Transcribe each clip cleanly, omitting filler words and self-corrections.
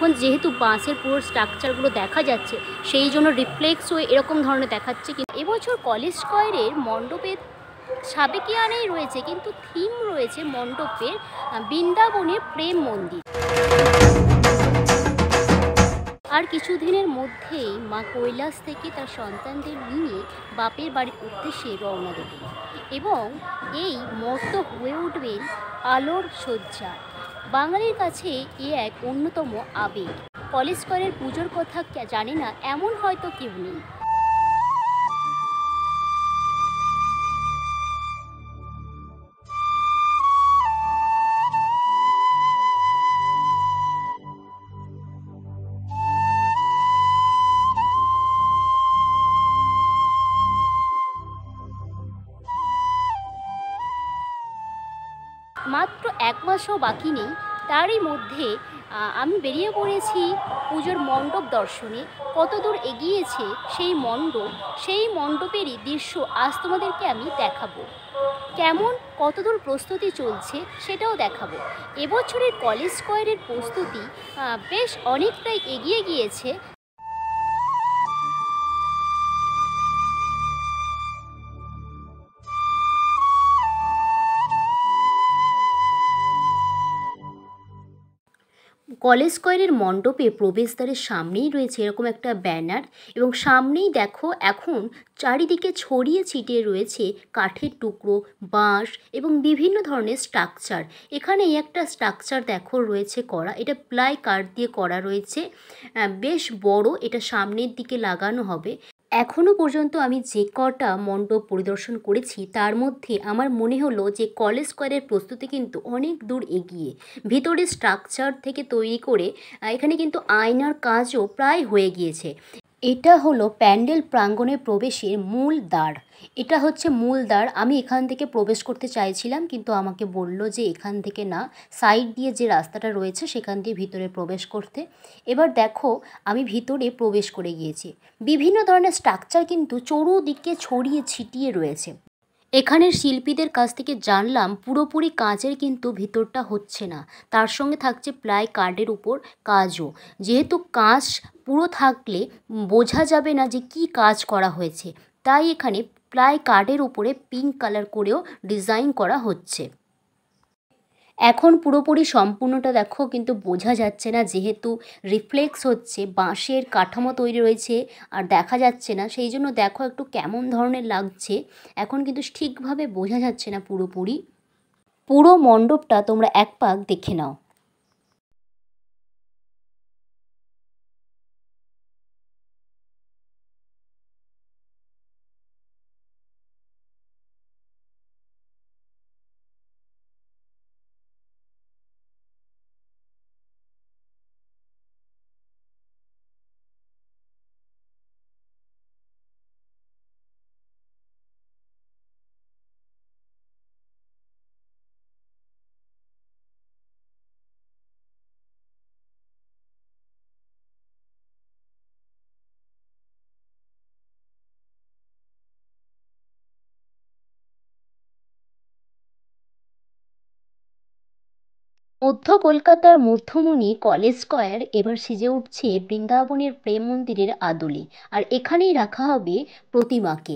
এখন যেহেতু বাঁশের পুরো স্ট্রাকচারগুলো দেখা যাচ্ছে, সেই জন্য রিফ্লেক্স হয়ে এরকম ধরনের দেখাচ্ছে। কিন্তু এবছর কলেজ স্কয়ারের মণ্ডপের সাবেকিয়ানেই রয়েছে, কিন্তু থিম রয়েছে মণ্ডপের বৃন্দাবনের প্রেম মন্দির। আর কিছুদিনের মধ্যেই মা কৈলাস থেকে তার সন্তানদের নিয়ে বাপের বাড়ির উদ্দেশ্যে রওনা দেবেন এবং এই মর্ত হয়ে উঠবেন আলোর সজ্জা। বাঙালির কাছে এ এক অন্যতম আবেগ। কলেজ স্কয়ারের পুজোর কথা জানে না এমন হয়তো কেউ নেই। মাত্র এক মাসও বাকি নেই, তারই মধ্যে আমি বেরিয়ে পড়েছি পুজোর মণ্ডপ দর্শনে। কত দূর এগিয়েছে সেই মণ্ডপ, সেই মণ্ডপেরই দৃশ্য আজ তোমাদেরকে আমি দেখাবো। কেমন কতদূর প্রস্তুতি চলছে সেটাও দেখাবো। এবছরের কলেজ স্কয়ারের প্রস্তুতি বেশ অনেকটাই এগিয়ে গিয়েছে। কলেজ স্কয়ারের মণ্ডপে প্রবেশদ্বারের সামনেই রয়েছে এরকম একটা ব্যানার, এবং সামনেই দেখো এখন চারিদিকে ছড়িয়ে ছিটিয়ে রয়েছে কাঠের টুকরো, বাঁশ এবং বিভিন্ন ধরনের স্ট্রাকচার। এখানে একটা স্ট্রাকচার দেখো রয়েছে করা, এটা প্লাই কাঠ দিয়ে করা রয়েছে, বেশ বড়। এটা সামনের দিকে লাগানো হবে। এখনও পর্যন্ত আমি যে কটা মণ্ডপ পরিদর্শন করেছি তার মধ্যে আমার মনে হলো যে কলেজ স্কয়ারের প্রস্তুতি কিন্তু অনেক দূর এগিয়ে। ভিতরে স্ট্রাকচার থেকে তৈরি করে এখানে কিন্তু আয়নার কাজও প্রায় হয়ে গিয়েছে। এটা হলো প্যান্ডেল প্রাঙ্গণে প্রবেশের মূল দ্বার। এটা হচ্ছে মূল দ্বার। আমি এখান থেকে প্রবেশ করতে চাইছিলাম, কিন্তু আমাকে বলল যে এখান থেকে না, সাইড দিয়ে যে রাস্তাটা রয়েছে সেখান দিয়ে ভিতরে প্রবেশ করতে। এবার দেখো আমি ভিতরে প্রবেশ করে গিয়েছি। বিভিন্ন ধরনের স্ট্রাকচার কিন্তু চতুর্দিকে ছড়িয়ে ছিটিয়ে রয়েছে। এখানের শিল্পীদের কাছ থেকে জানলাম পুরোপুরি কাজের কিন্তু ভিতরটা হচ্ছে না, তার সঙ্গে থাকছে প্লাই কার্ডের উপর কাজও। যেহেতু কাজ পুরো থাকলে বোঝা যাবে না যে কি কাজ করা হয়েছে, তাই এখানে প্লাই কার্ডের উপরে পিঙ্ক কালার করেও ডিজাইন করা হচ্ছে। এখন পুরোপুরি সম্পূর্ণটা দেখো কিন্তু বোঝা যাচ্ছে না, যেহেতু রিফ্লেক্স হচ্ছে, বাঁশের কাঠামো তৈরি রয়েছে আর দেখা যাচ্ছে না, সেই জন্য দেখো একটু কেমন ধরনের লাগছে। এখন কিন্তু ঠিকভাবে বোঝা যাচ্ছে না পুরোপুরি। পুরো মণ্ডপটা তোমরা এক পাক দেখে নাও। মধ্য কলকাতার মধ্যমণি কলেজ স্কয়ার এবার সেজে উঠছে বৃন্দাবনের প্রেম মন্দিরের আদলে, আর এখানেই রাখা হবে প্রতিমাকে।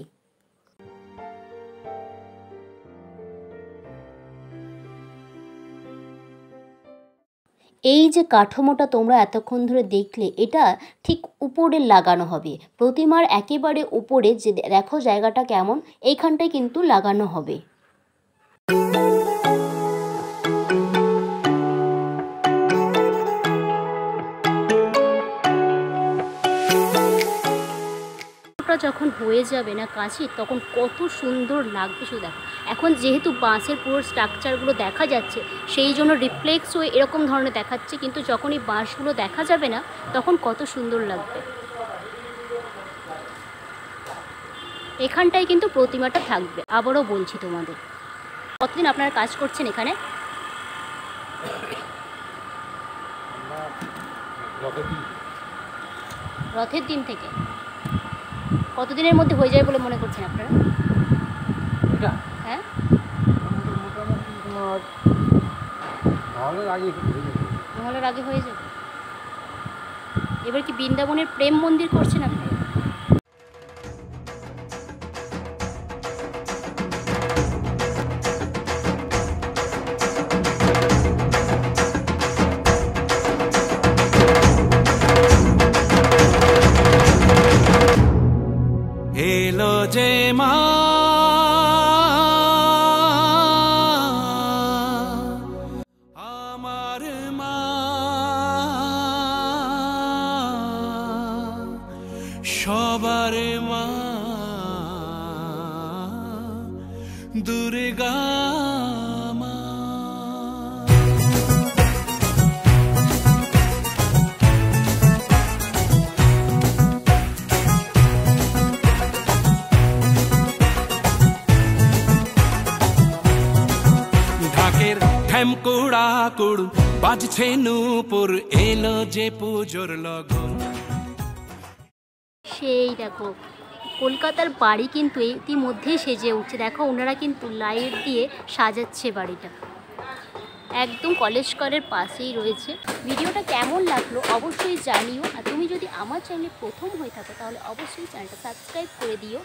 এই যে কাঠামোটা তোমরা এতক্ষণ ধরে দেখলে, এটা ঠিক উপরে লাগানো হবে প্রতিমার একেবারে উপরে। যে দেখো জায়গাটা কেমন, এইখানটায় কিন্তু লাগানো হবে। যখন হয়ে যাবে না কাছে, তখন কত সুন্দর লাগবে শুধু দেখো। এখন যেহেতু বাঁশের পুরো স্ট্রাকচারগুলো দেখা যাচ্ছে, সেই জন্য রিফ্লেক্স হয়ে এরকম ধরনের দেখাচ্ছে, কিন্তু যখন এই বাঁশগুলো দেখা যাবে না তখন কত সুন্দর লাগবে। এখানটায় কিন্তু প্রতিমাটা থাকবে। আবারও বলছি তোমাদের। কতদিন আপনারা কাজ করছেন এখানে? রথের দিন থেকে। কতদিনের মধ্যে হয়ে যাবে বলে মনে করছেন আপনারা? হ্যাঁ, মহলের আগে হয়ে যাবে। এবার কি বৃন্দাবনের প্রেম মন্দির করছেন আপনি? এলো যে মা আমার মা, সবার মা দুর্গা মা। ঢাকের ঠ্যামকুড়া কুড় বাজছে নূপুর, এলো যে পুজোর লগন। সেই দেখো কলকাতার বাড়ি কিন্তু ইতিমধ্যেই সেজে উঠছে। দেখো ওনারা কিন্তু লাইট দিয়ে সাজাচ্ছে বাড়িটা, একদম কলেজ স্কোয়ারের পাশেই রয়েছে। ভিডিওটা কেমন লাগলো অবশ্যই জানিও। আর তুমি যদি আমার চ্যানেলে প্রথম হয়ে থাকো তাহলে অবশ্যই চ্যানেলটা সাবস্ক্রাইব করে দিও।